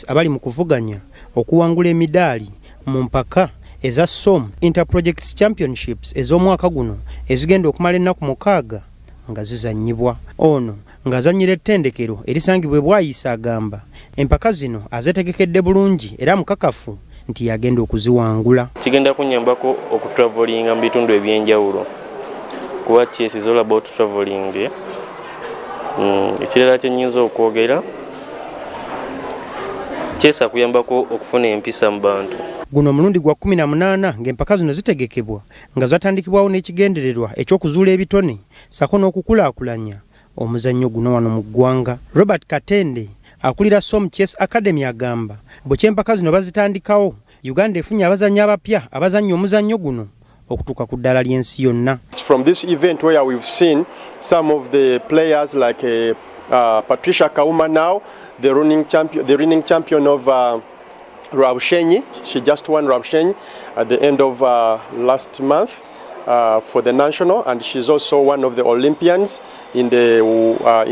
abali mu kuvuganya okuwangula emidaali mu mpaka eza SOM Interprojects Championships ez'omwaka guno ezigenda okumala ennaku 6 nga zizannyibwa. Ono ng'azannyira ettendekero erisangibwa Bwayisa agamba empaka zino azetegekedde bulungi era mukakafu nti yagenda okuziwangula. Kigenda kunnyambako okutravelinga mu bitundu ebyenjawulo kuba chess is all about traveling. Ekirala kye nnyinza okwogera chessa kuyambako okufuna empisa mu bantu. Guno mulundi gwa 18 ng'empaka zino zitegekebwa nga zatandikibwawo n'ekigendererwa eky'okuzuula ebitone sako n'okukulaakulanya omuzannyo guno wano mu ggwanga. Robert Katende akulira SOM Chess Academy agamba bwe kyempaka zino bazitandikawo Uganda efunye abazannyi abapya abazannyi omuzannyo guno okutuuka ku ddala ly'ensi yonna. From this event where we've seen some of the players like Patricia Kauma now, the reigning champion of Rabushenyi. She just won Rabushenyi at the end of last month for the national, and she's also one of the Olympians in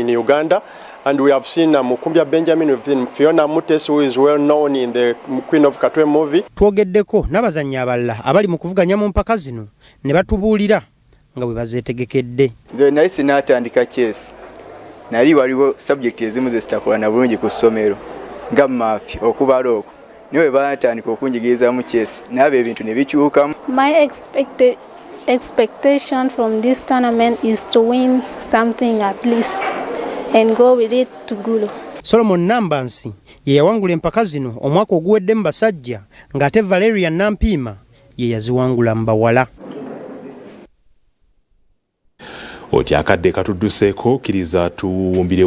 Uganda. And we have seen Mukumbya Benjamin, we've seen Fiona Mutes, who is well known in the Queen of Katwe movie. Twogeddeko n'abazannyi abalala abali mu kuvuganya mu mpaka zino ne batubuulira nga bwe bazeetegekedde. Nze naye sinatandika chess. Nali waliwo subject ezimu ze sitakola na bulungi ku ssomero nga mapi okubala okwo niwe baatandika okunjigiriza mu chess nabe ebintu ne bikyukamu. My expectation from this tournament is to win something at least and go with it to Gulu. Solomon Nambansi ye yawangula empaka zino omwaka oguwedde mu basajja ng'ate Valeria Nampiima ye yaziwangula mu bawala. Oti akadde katudduseeko kiriza tuwumbire